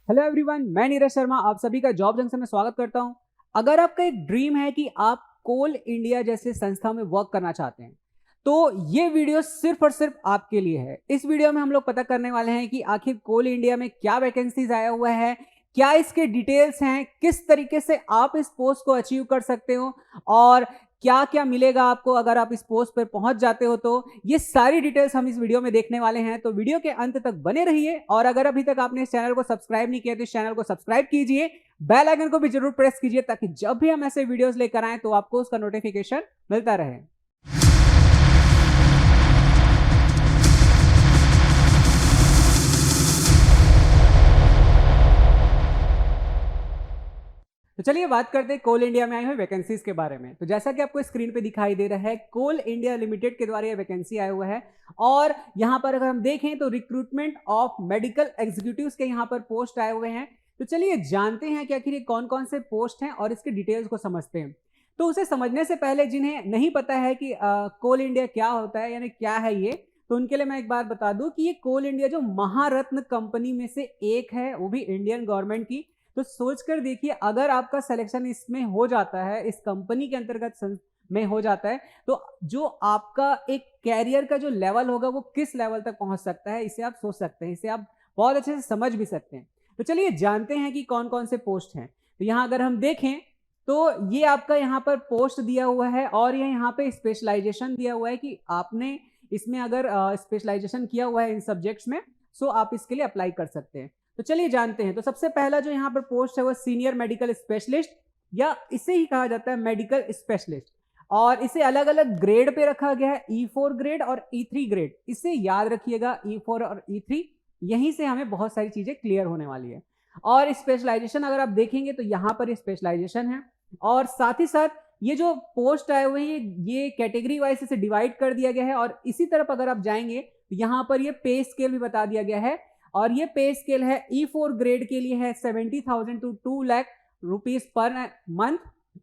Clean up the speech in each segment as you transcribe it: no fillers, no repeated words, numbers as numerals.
Hello everyone, मैं नीरज शर्मा आप सभी का जॉब जंक्शन में स्वागत करता हूं। अगर आपका एक ड्रीम है कि आप कोल इंडिया जैसे संस्था में वर्क करना चाहते हैं तो ये वीडियो सिर्फ और सिर्फ आपके लिए है। इस वीडियो में हम लोग पता करने वाले हैं कि आखिर कोल इंडिया में क्या वैकेंसीज आया हुआ है, क्या इसके डिटेल्स हैं, किस तरीके से आप इस पोस्ट को अचीव कर सकते हो और क्या क्या मिलेगा आपको अगर आप इस पोस्ट पर पहुंच जाते हो। तो ये सारी डिटेल्स हम इस वीडियो में देखने वाले हैं, तो वीडियो के अंत तक बने रहिए। और अगर अभी तक आपने इस चैनल को सब्सक्राइब नहीं किया तो इस चैनल को सब्सक्राइब कीजिए, बेल आइकन को भी जरूर प्रेस कीजिए ताकि जब भी हम ऐसे वीडियोस लेकर आए तो आपको उसका नोटिफिकेशन मिलता रहे। तो चलिए बात करते हैं कोल इंडिया में आई हुई वैकेंसीज के बारे में। तो जैसा कि आपको स्क्रीन पे दिखाई दे रहा है, कोल इंडिया लिमिटेड के द्वारा यह वैकेंसी आया हुआ है और यहां पर अगर हम देखें तो रिक्रूटमेंट ऑफ मेडिकल एग्जीक्यूटिव्स के यहां पर पोस्ट आए हुए हैं। तो चलिए जानते हैं कि आखिर ये कौन कौन से पोस्ट हैं और इसके डिटेल्स को समझते हैं। तो उसे समझने से पहले जिन्हें नहीं पता है कि कोल इंडिया क्या होता है यानी क्या है ये, तो उनके लिए मैं एक बात बता दूं कि ये कोल इंडिया जो महारत्न कंपनी में से एक है, वो भी इंडियन गवर्नमेंट की। तो सोचकर देखिए, अगर आपका सिलेक्शन इसमें हो जाता है, इस कंपनी के अंतर्गत में हो जाता है, तो जो आपका एक कैरियर का जो लेवल होगा वो किस लेवल तक पहुंच सकता है, इसे आप सोच सकते हैं, इसे आप बहुत अच्छे से समझ भी सकते हैं। तो चलिए जानते हैं कि कौन कौन से पोस्ट हैं। तो यहाँ अगर हम देखें तो ये आपका यहाँ पर पोस्ट दिया हुआ है और ये यहाँ पे स्पेशलाइजेशन दिया हुआ है कि आपने इसमें अगर स्पेशलाइजेशन किया हुआ है इन सब्जेक्ट्स में, सो आप इसके लिए अप्लाई कर सकते हैं। तो चलिए जानते हैं। तो सबसे पहला जो यहाँ पर पोस्ट है वो सीनियर मेडिकल स्पेशलिस्ट, या इसे ही कहा जाता है मेडिकल स्पेशलिस्ट, और इसे अलग अलग ग्रेड पे रखा गया है, E4 ग्रेड और E3 ग्रेड। इसे याद रखिएगा, E4 और E3, यहीं से हमें बहुत सारी चीजें क्लियर होने वाली है। और स्पेशलाइजेशन अगर आप देखेंगे तो यहाँ पर स्पेशलाइजेशन है और साथ ही साथ ये जो पोस्ट आए हुए हैं ये कैटेगरी वाइज इसे डिवाइड कर दिया गया है। और इसी तरफ अगर आप जाएंगे तो यहाँ पर ये पे स्केल भी बता दिया गया है और ये पे स्केल है E4 ग्रेड के लिए है 70,000 to 2 lakh rupees per month,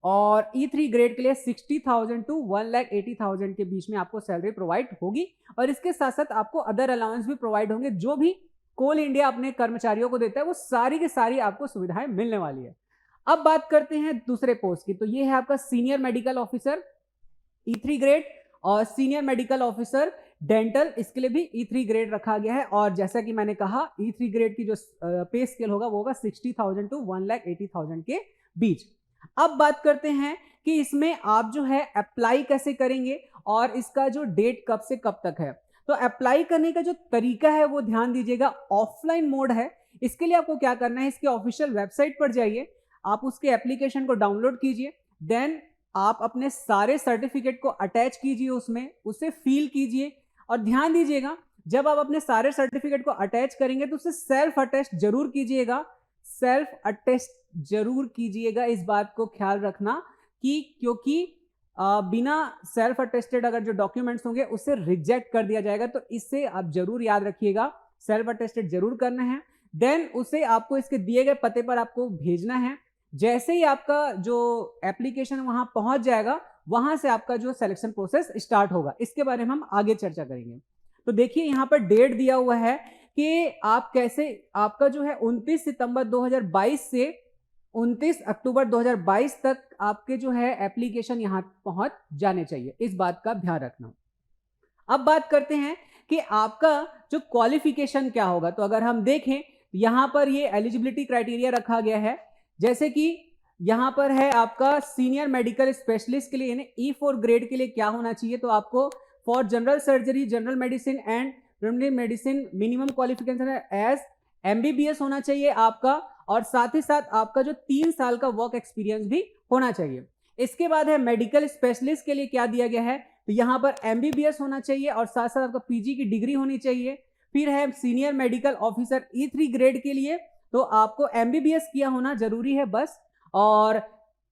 और E3 ग्रेड के लिए 60,000 टू 1,80,000 के बीच में आपको सैलरी प्रोवाइड होगी। और इसके साथ साथ आपको अदर अलाउंस भी प्रोवाइड होंगे, जो भी कोल इंडिया अपने कर्मचारियों को देता है वो सारी की सारी आपको सुविधाएं मिलने वाली है। अब बात करते हैं दूसरे पोस्ट की। तो ये है आपका senior medical officer E3 grade और सीनियर मेडिकल ऑफिसर डेंटल, इसके लिए भी E3 ग्रेड रखा गया है। और जैसा कि मैंने कहा, E3 ग्रेड की जो पे स्केल होगा वो होगा 60,000 टू 1,80,000 के बीच। अब बात करते हैं कि इसमें आप जो है अप्लाई कैसे करेंगे और इसका जो डेट कब से कब तक है। तो अप्लाई करने का जो तरीका है वो ध्यान दीजिएगा, ऑफलाइन मोड है। इसके लिए आपको क्या करना है, इसके ऑफिशियल वेबसाइट पर जाइए, आप उसके एप्लीकेशन को डाउनलोड कीजिए, देन आप अपने सारे सर्टिफिकेट को अटैच कीजिए, उसमें उसे फिल कीजिए। और ध्यान दीजिएगा, जब आप अपने सारे सर्टिफिकेट को अटैच करेंगे तो उसे सेल्फ अटेस्ट जरूर कीजिएगा, सेल्फ अटेस्ट जरूर कीजिएगा। इस बात को ख्याल रखना कि क्योंकि बिना सेल्फ अटेस्टेड अगर जो डॉक्यूमेंट्स होंगे उसे रिजेक्ट कर दिया जाएगा। तो इससे आप जरूर याद रखिएगा, सेल्फ अटेस्टेड जरूर करना है। देन उसे आपको इसके दिए गए पते पर आपको भेजना है। जैसे ही आपका जो एप्लीकेशन वहां पहुंच जाएगा, वहां से आपका जो सिलेक्शन प्रोसेस स्टार्ट होगा। इसके बारे में हम आगे चर्चा करेंगे। तो देखिए यहाँ पर डेट दिया हुआ है कि आप कैसे, आपका जो है 29 सितंबर 2022 से 29 अक्टूबर 2022 तक आपके जो है एप्लीकेशन यहां पहुंच जाने चाहिए। इस बात का ध्यान रखना। अब बात करते हैं कि आपका जो क्वालिफिकेशन क्या होगा। तो अगर हम देखें, यहां पर ये एलिजिबिलिटी क्राइटेरिया रखा गया है, जैसे कि यहां पर है आपका सीनियर मेडिकल स्पेशलिस्ट के लिए यानी E4 ग्रेड के लिए क्या होना चाहिए। तो आपको for general surgery, general medicine and preliminary medicine minimum qualification as MBBS होना चाहिए आपका, और साथ ही साथ आपका जो 3 साल का वर्क एक्सपीरियंस भी होना चाहिए। इसके बाद है मेडिकल स्पेशलिस्ट के लिए क्या दिया गया है, तो यहां पर MBBS होना चाहिए और साथ साथ आपका PG की डिग्री होनी चाहिए। फिर है senior medical officer E3 grade के लिए, तो आपको MBBS किया होना जरूरी है बस। और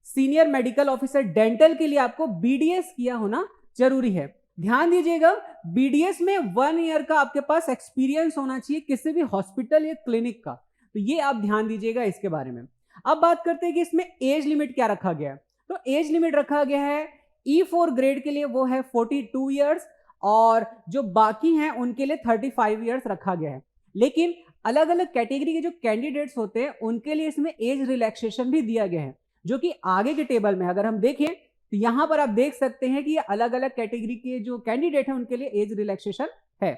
सीनियर मेडिकल ऑफिसर डेंटल के लिए आपको BDS किया होना जरूरी है। ध्यान दीजिएगा, BDS में 1 ईयर का आपके पास एक्सपीरियंस होना चाहिए किसी भी हॉस्पिटल या क्लिनिक का। तो ये आप ध्यान दीजिएगा इसके बारे में। अब बात करते हैं कि इसमें एज लिमिट क्या रखा गया है। तो एज लिमिट रखा गया है E4 ग्रेड के लिए वो है 42 ईयर्स, और जो बाकी हैं उनके लिए 35 ईयर्स रखा गया है। लेकिन अलग अलग कैटेगरी के जो कैंडिडेट्स होते हैं उनके लिए इसमें एज रिलैक्सेशन भी दिया गया है, जो कि आगे के टेबल में अगर हम देखें तो यहां पर आप देख सकते हैं कि अलग अलग कैटेगरी के जो कैंडिडेट हैं उनके लिए एज रिलैक्सेशन है।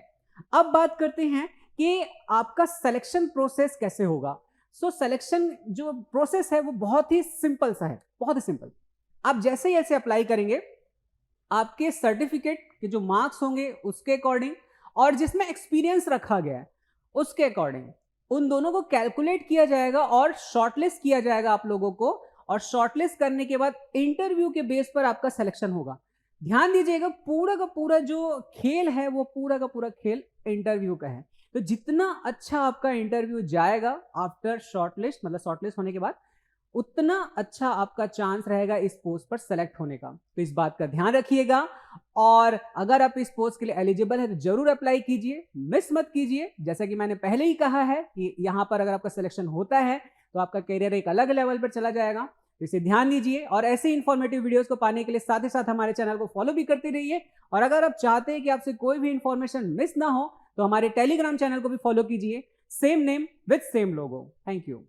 अब बात करते हैं कि आपका सिलेक्शन प्रोसेस कैसे होगा। सो सिलेक्शन जो प्रोसेस है वो बहुत ही सिंपल सा है, बहुत ही सिंपल। आप जैसे ही ऐसे अप्लाई करेंगे, आपके सर्टिफिकेट के जो मार्क्स होंगे उसके अकॉर्डिंग और जिसमें एक्सपीरियंस रखा गया है उसके अकॉर्डिंग उन दोनों को कैलकुलेट किया जाएगा और शॉर्टलिस्ट किया जाएगा आप लोगों को, और शॉर्टलिस्ट करने के बाद इंटरव्यू के बेस पर आपका सिलेक्शन होगा। ध्यान दीजिएगा, पूरा का पूरा जो खेल है वो पूरा का पूरा खेल इंटरव्यू का है। तो जितना अच्छा आपका इंटरव्यू जाएगा आफ्टर शॉर्टलिस्ट, मतलब शॉर्टलिस्ट होने के बाद, उतना अच्छा आपका चांस रहेगा इस पोस्ट पर सेलेक्ट होने का। तो इस बात का ध्यान रखिएगा, और अगर आप इस पोस्ट के लिए एलिजिबल है तो जरूर अप्लाई कीजिए, मिस मत कीजिए। जैसा कि मैंने पहले ही कहा है कि यहां पर अगर आपका सिलेक्शन होता है तो आपका करियर एक अलग लेवल पर चला जाएगा। तो इसे ध्यान दीजिए, और ऐसे इंफॉर्मेटिव वीडियोस को पाने के लिए साथ ही साथ हमारे चैनल को फॉलो भी करते रहिए। और अगर आप चाहते हैं कि आपसे कोई भी इंफॉर्मेशन मिस ना हो तो हमारे टेलीग्राम चैनल को भी फॉलो कीजिए, same name with same logo. Thank you.